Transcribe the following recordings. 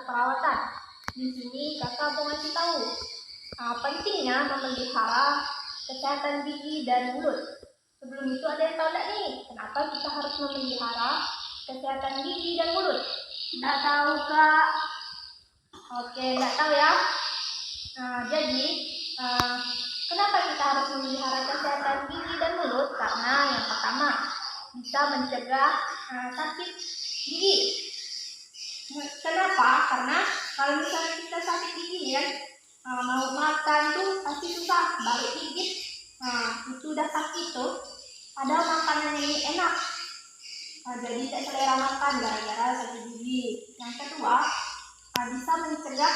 perawatan. Di sini kakak mau ngasih tahu pentingnya memelihara kesehatan gigi dan mulut. Sebelum itu ada yang tahu nggak nih, kenapa kita harus memelihara kesehatan gigi dan mulut? Nggak tahu, Kak. Oke, nggak tahu ya. Jadi kenapa kita harus memelihara kesehatan gigi dan mulut? Karena yang pertama bisa mencegah sakit gigi. Kenapa? Karena kalau misalnya kita sakit gigi ya, mau makan tuh pasti susah, baru gigit, itu udah sakit tuh. Padahal makanan ini enak, jadi tidak selera makan gara-gara sakit gigi. Yang kedua, bisa mencegah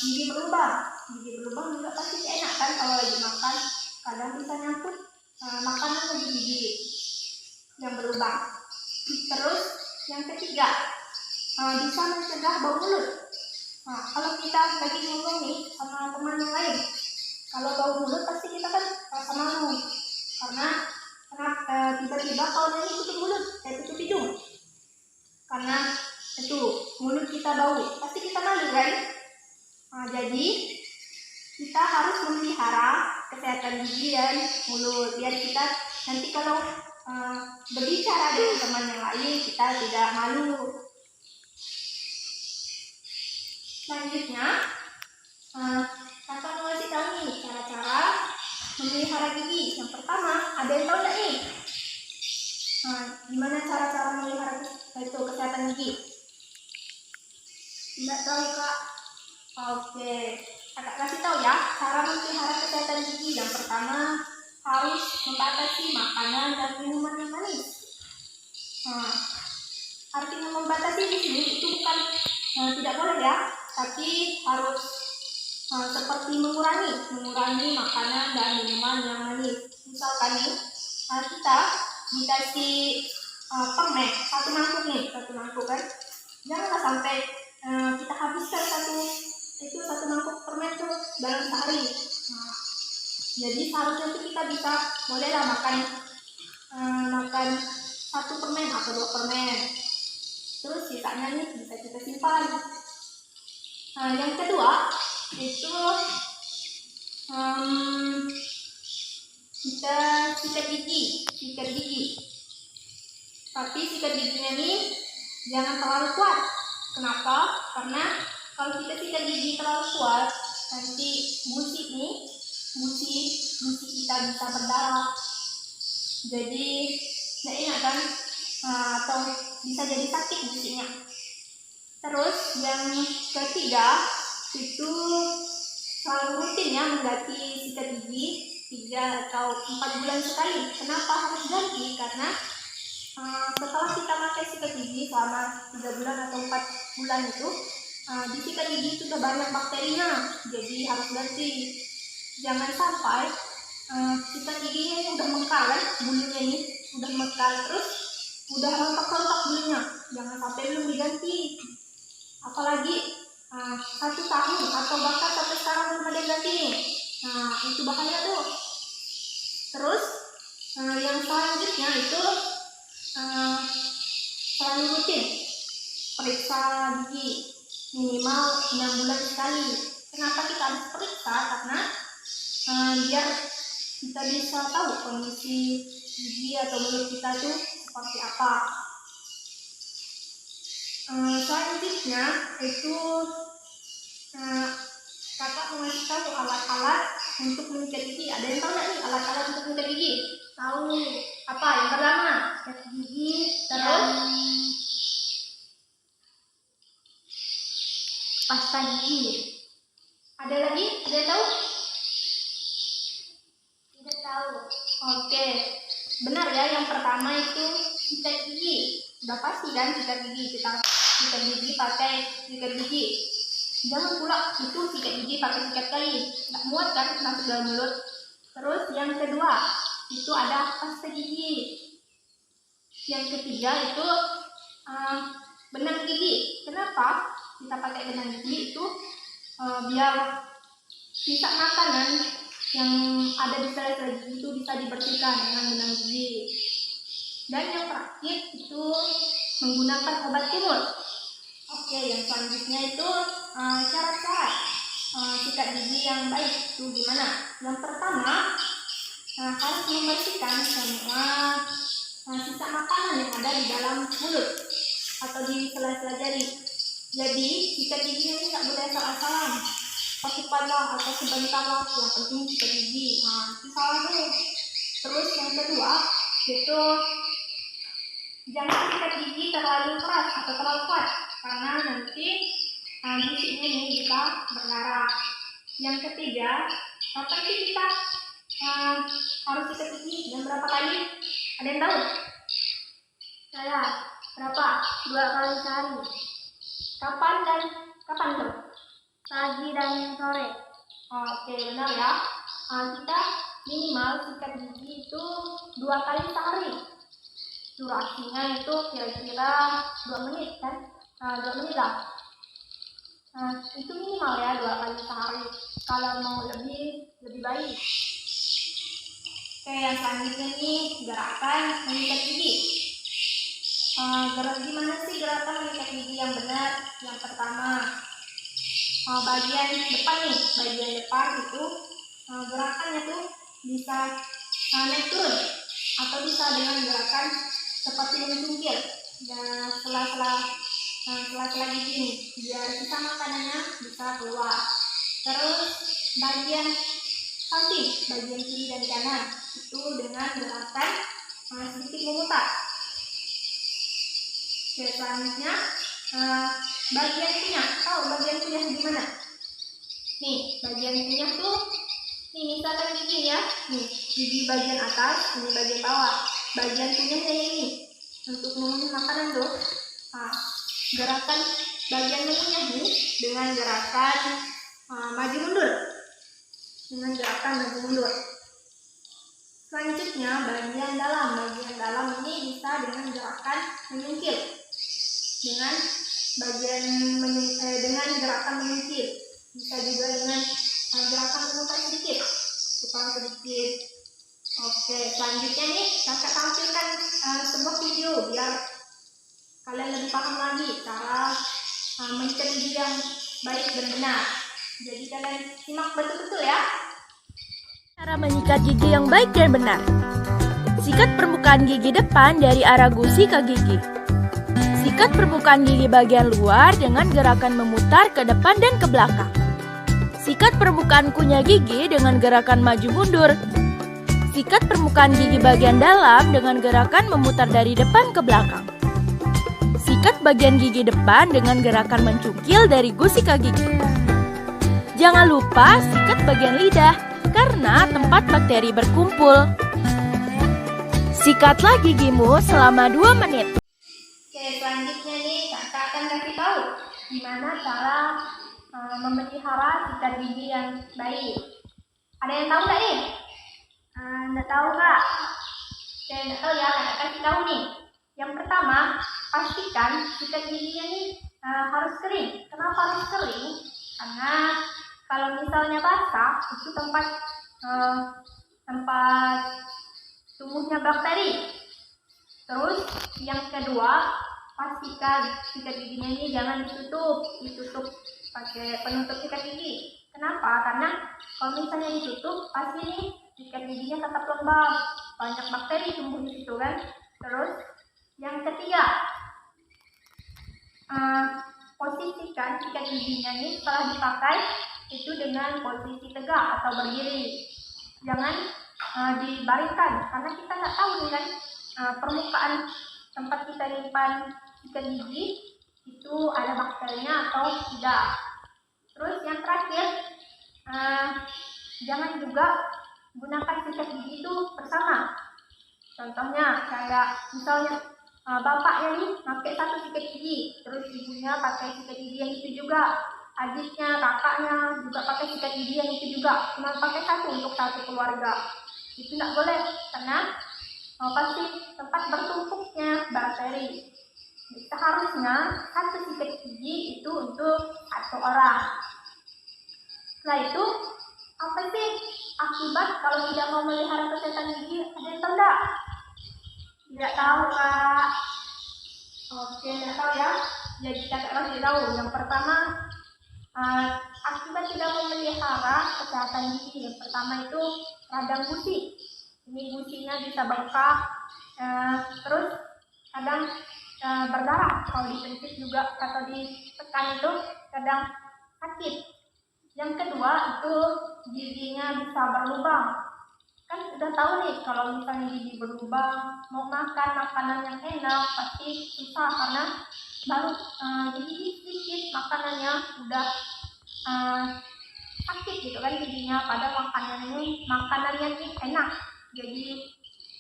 gigi berlubang. Gigi berlubang juga pasti enak kan kalau lagi makan, kadang bisa nyangkut makanan ke gigi yang berlubang. Terus yang ketiga, bisa mencegah bau mulut. Kalau kita lagi ngomong nih sama teman yang lain, kalau bau mulut pasti kita kan rasa malu, karena tiba-tiba kalau ini tutup mulut, tutup hidung, karena itu mulut kita bau, pasti kita malu kan. Jadi kita harus memelihara kesehatan gigi dan mulut biar kita nanti kalau berbicara dengan teman yang lain kita tidak malu. Selanjutnya, kakak mau kasih tahu nih cara-cara memelihara gigi. Yang pertama, ada yang tahu nggak nih? Gimana cara-cara memelihara kesehatan gigi? Nggak tahu, Kak. Oke, kakak kasih tahu ya cara memelihara kesehatan gigi. Yang pertama, harus membatasi makanan dan minuman yang manis. Artinya membatasi di sini itu bukan tidak boleh ya, tapi harus seperti mengurangi makanan dan minuman yang manis. Misalkan nih, kita dikasih permen satu mangkuk kan, janganlah sampai kita habiskan satu mangkuk permen tuh dalam sehari. Jadi seharusnya itu kita bisa bolehlah makan satu permen atau 2 permen. Terus sisanya nih bisa kita simpan. Yang kedua itu kita sikat gigi. Tapi sikat giginya nih jangan terlalu kuat. Kenapa? Karena kalau kita sikat gigi terlalu kuat, nanti gusi kita bisa berdarah. Jadi tidak enak kan? Atau bisa jadi sakit gusinya. Terus yang ketiga itu selalu rutin ya mengganti sikat gigi 3 atau 4 bulan sekali. Kenapa harus ganti? Karena setelah kita pakai sikat gigi selama 3 bulan atau 4 bulan itu di sikat gigi itu sudah banyak bakterinya, jadi harus ganti. Jangan sampai sikat giginya ini udah mekar kan, bulunya ini udah mekar terus udah rontok bulunya, jangan sampai belum diganti. Apalagi 1 tahun atau bahkan sampai sekarang belum ada ganti. Itu bahaya tuh. Terus yang selanjutnya itu selalu rutin periksa gigi minimal 6 bulan sekali. Kenapa kita harus periksa? Karena biar kita bisa tahu kondisi gigi atau mulut kita itu seperti apa. Selanjutnya itu kakak mau ngasih tahu alat-alat untuk mengikat gigi. Ada yang tahu nggak nih alat-alat untuk mengikat gigi? Tahu. Apa? Yang pertama, Sikat gigi, terus pasta gigi. ada lagi? Ada yang tahu? Tidak tahu. Oke, benar ya. Yang pertama itu sikat gigi. Udah pasti kan sikat gigi, kita sikat gigi pakai sikat gigi. Jangan pula itu sikat gigi pakai sikat kali, nggak muat kan masuk dalam mulut. Terus yang kedua itu ada pasta gigi. Yang ketiga itu benang gigi. Kenapa kita pakai benang gigi itu? Biar sisa makanan yang ada di sela-sela gigi itu bisa dibersihkan dengan benang gigi. Dan yang terakhir itu menggunakan obat kumur. Oke, yang selanjutnya itu syarat-syarat sikat gigi yang baik itu gimana? Yang pertama, harus membersihkan semua sisa makanan yang ada di dalam mulut atau di sela-sela jari. Jadi sikat gigi ini nggak boleh asal-asalan, pakai pandang atau sebentar lah. Yang penting sikat gigi. Itu salah tuh. Terus yang kedua itu jangan sikat gigi terlalu keras atau terlalu kuat, karena nanti giginya ini bisa berdarah. Yang ketiga, kapan sih kita harus sikat gigi dan berapa kali? Ada yang tahu? Saya berapa? 2 kali sehari. Kapan dan kapan tuh? Pagi dan sore. Oke, benar ya. Kita minimal sikat gigi itu 2 kali sehari. Durasinya itu kira-kira 2 menit kan? 2 menit lah. Itu minimal ya 2 kali sehari. Kalau mau lebih baik. Oke, yang selanjutnya nih gerakan mengikat gigi. Gimana sih gerakan mengikat gigi yang benar? Yang pertama, bagian depan nih, bagian depan itu gerakannya tuh bisa naik turun atau bisa dengan gerakan seperti mencungkil dan sela-sela gigi nih, biar sisa makanannya bisa keluar. Terus bagian samping, bagian kiri dan kanan itu dengan gerakan sedikit memutar. Oke, selanjutnya bagian kunyah. Tahu bagian kunyah gimana? Nih, bagian kunyah tuh nih misalkan gigi ya. Nih, gigi bagian atas, ini bagian bawah. Bagian kunyahnya ini untuk mengunyah makanan tuh. Gerakan bagian mengunyah nih dengan gerakan maju mundur. Dengan gerakan maju mundur. Selanjutnya bagian dalam. Bagian dalam ini bisa dengan gerakan menyungkil. Dengan gerakan menyungkil. Bisa juga dengan gerakan memutar sedikit. Putar sedikit. Oke, selanjutnya nih kakak tampilkan sebuah video biar kalian lebih paham lagi cara menyikat gigi yang baik dan benar. Jadi kalian simak betul-betul ya. Cara menyikat gigi yang baik dan benar. Sikat permukaan gigi depan dari arah gusi ke gigi. Sikat permukaan gigi bagian luar dengan gerakan memutar ke depan dan ke belakang. Sikat permukaan kunyah gigi dengan gerakan maju mundur. Sikat permukaan gigi bagian dalam dengan gerakan memutar dari depan ke belakang. Sikat bagian gigi depan dengan gerakan mencungkil dari gusi ke gigi. Jangan lupa sikat bagian lidah karena tempat bakteri berkumpul. Sikatlah gigimu selama 2 menit. Oke, selanjutnya nih kakak akan kasih tahu gimana cara memelihara sikat gigi yang baik. Ada yang tahu nggak nih? Nggak tahu kak? Saya nggak tahu ya, kakak kasih tahu nih. Yang pertama, pastikan sikat giginya nih harus kering. Kenapa harus kering? Karena kalau misalnya basah, itu tempat tumbuhnya bakteri. Terus yang kedua, pastikan sikat giginya ini jangan ditutup pakai penutup sikat gigi. Kenapa? Karena kalau misalnya ditutup, pasti nih sikat giginya tetap lembab, banyak bakteri tumbuh di situ kan. Terus yang ketiga, posisikan sikat giginya ini setelah dipakai itu dengan posisi tegak atau berdiri. Jangan dibaringkan, karena kita nggak tahu nih kan permukaan tempat kita nyimpan sikat gigi itu ada bakterinya atau tidak. Terus yang terakhir, jangan juga gunakan sikat gigi itu bersama. Contohnya kayak misalnya bapaknya nih pakai satu sikat gigi, terus ibunya pakai sikat gigi yang itu juga, adiknya, kakaknya juga pakai sikat gigi yang itu juga, cuma pakai satu untuk satu keluarga. Itu nggak boleh, karena pasti tempat bertumpuknya bakteri. Seharusnya satu sikat gigi itu untuk satu orang. Setelah itu, apa sih akibat kalau tidak mau melihara kesehatan gigi? Ada yang tahu nggak? Tidak tahu kak. Oke, tidak tahu ya. Jadi kakak kasih tahu. Yang pertama, akibat tidak memelihara kesehatan gigi. Yang pertama itu radang gusi. Ini gusinya bisa bengkak, terus kadang berdarah. Kalau dipencit juga atau ditekan itu kadang sakit. Yang kedua itu giginya bisa berlubang. Kan udah tahu nih kalau misalnya gigi berlubang, mau makan makanan yang enak pasti susah karena baru gigi sedikit makanannya udah sakit gitu kan giginya. Padahal makanannya ini enak, jadi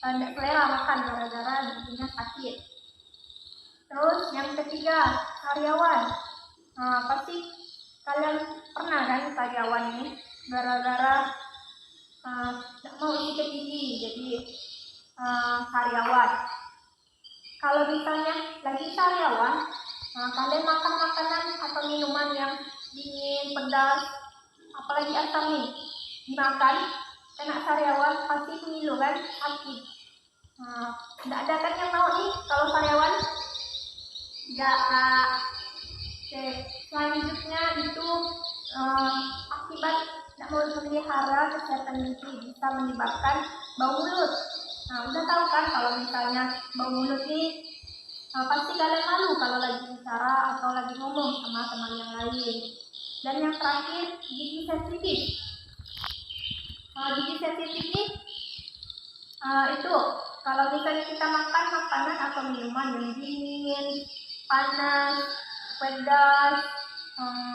tidak selera makan gara-gara giginya sakit. Terus yang ketiga, sariawan. Pasti kalian pernah kan sariawan ini gara-gara tidak mau sikat gigi, jadi sariawan. Kalau misalnya lagi sariawan, kalian makan makanan atau minuman yang dingin, pedas, apalagi asam nih, dimakan, kena sariawan pasti ngilu kan, sakit. Tidak ada kan yang mau nih kalau sariawan? Tidak. Oke, selanjutnya itu akibat tidak mau memelihara kesehatan gigi bisa menyebabkan bau mulut. Udah tahu kan kalau misalnya bau mulut ini pasti kalian malu kalau lagi bicara atau lagi ngomong sama teman yang lain. Dan yang terakhir, gigi sensitif. Gigi sensitif ini itu kalau misalnya kita makan makanan atau minuman yang dingin, panas, pedas,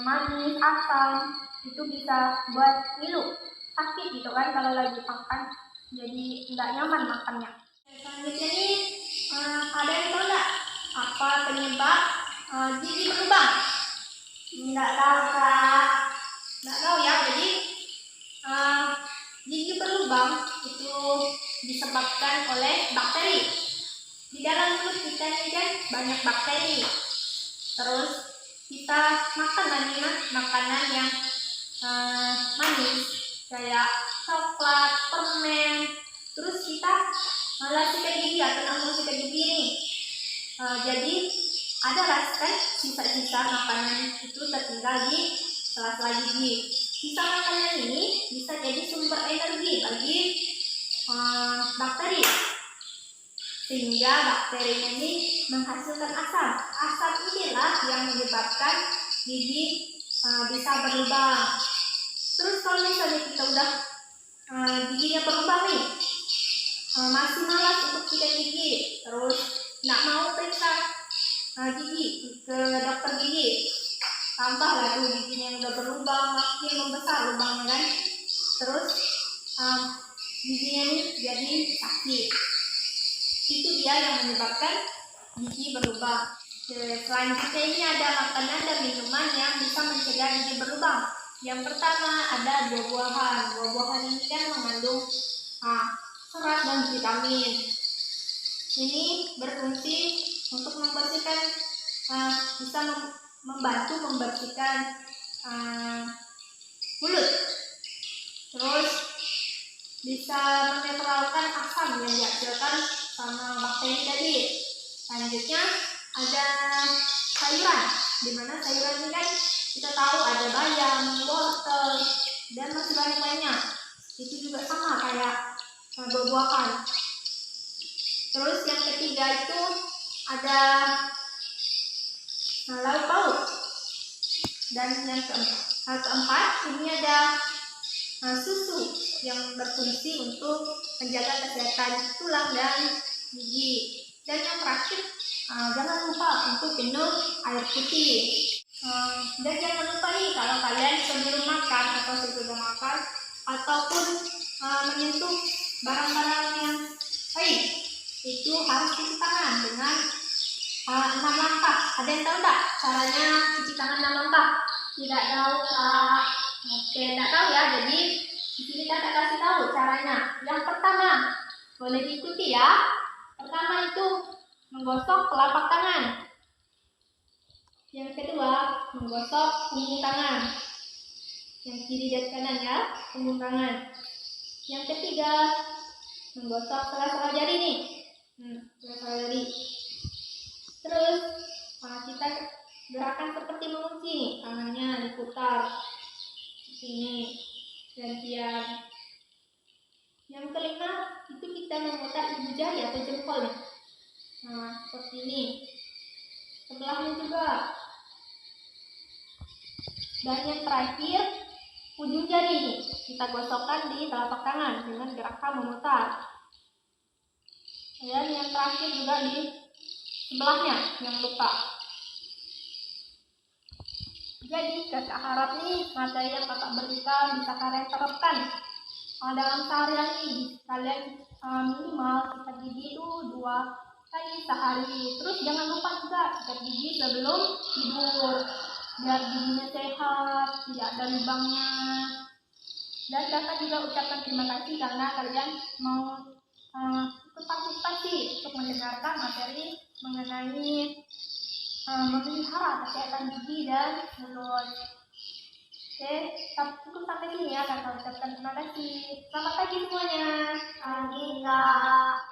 manis, asam, itu bisa buat ngilu, sakit gitu kan kalau lagi makan, jadi nggak nyaman makannya. Selanjutnya nih, ada yang tahu nggak apa penyebab gigi berlubang? Nggak tahu kak, nggak tahu ya. Jadi gigi berlubang itu disebabkan oleh bakteri. Di dalam mulut kita ini kan banyak bakteri. Terus kita makan makanan yang manis kayak coklat, permen, terus kita malah sikat gigi atau nggak mau sikat gigi nih. Jadi ada kan sisa-sisa makanan itu tertinggal di sela-sela gigi. Sisa makanan ini bisa jadi sumber energi bagi bakteri, sehingga bakterinya ini menghasilkan asam. Asam inilah yang menyebabkan gigi bisa berlubang. Terus kalau misalnya kita udah giginya berlubang nih, masih malas untuk sikat gigi, terus nggak mau periksa gigi ke dokter gigi, tambahlah tuh giginya yang udah berlubang makin membesar lubangnya kan, terus giginya ini jadi sakit. Itu dia yang menyebabkan gigi berlubang. Selanjutnya ini ada makanan dan minuman yang bisa mencegah gigi berlubang. Yang pertama ada buah-buahan. Buah-buahan ini kan mengandung serat dan vitamin. Ini berfungsi untuk membersihkan, bisa membantu membersihkan mulut. Terus bisa menetralkan asam yang dihasilkan sama bakteri tadi. Selanjutnya ada sayuran, dimana sayuran ini kan kita tahu ada bayam, wortel, dan masih banyak lainnya. Itu juga sama kayak buah-buahan. Terus yang ketiga itu ada lauk pauk. Dan yang keempat ini ada susu yang berfungsi untuk menjaga kesehatan tulang dan gigi. Dan yang terakhir, jangan lupa untuk minum air putih. Dan jangan lupa nih kalau kalian sebelum makan atau sesudah makan ataupun menyentuh barang-barang yang baik, itu harus cuci tangan dengan 6 langkah. Ada yang tahu nggak caranya cuci tangan 6 langkah? Tidak tahu kak. Oke, tidak tahu ya. Jadi di sini kakak kasih tahu caranya. Yang pertama, boleh diikuti ya. Pertama itu menggosok telapak tangan. Yang kedua, menggosok punggung tangan. Yang kiri dan kanan ya, punggung tangan. Yang ketiga, menggosok sela-sela jari nih. Sela-sela jari. Terus kita Gerakan seperti mengunci nih, tangannya diputar sini gantian. Yang kelima itu kita memutar ibu jari atau jempolnya. Nah, seperti ini. Sebelahnya juga. Dan yang terakhir, ujung jari ini kita gosokkan di telapak tangan dengan gerakan memutar. Dan yang terakhir juga di sebelahnya, jangan lupa. Jadi kakak harap nih materi yang kakak berikan bisa kalian terapkan dalam seharian ini. Kalian minimal sikat gigi itu 2 kali sehari. Terus jangan lupa juga sikat gigi sebelum tidur biar giginya sehat, tidak ada lubangnya. Dan kakak juga ucapkan terima kasih karena kalian mau ikut partisipasi untuk mendengarkan materi mengenai memelihara kesehatan gigi dan mulut. Oke, cukup sampai sini ya kakak ucapkan terima kasih. Selamat pagi semuanya. Pagi, Kak.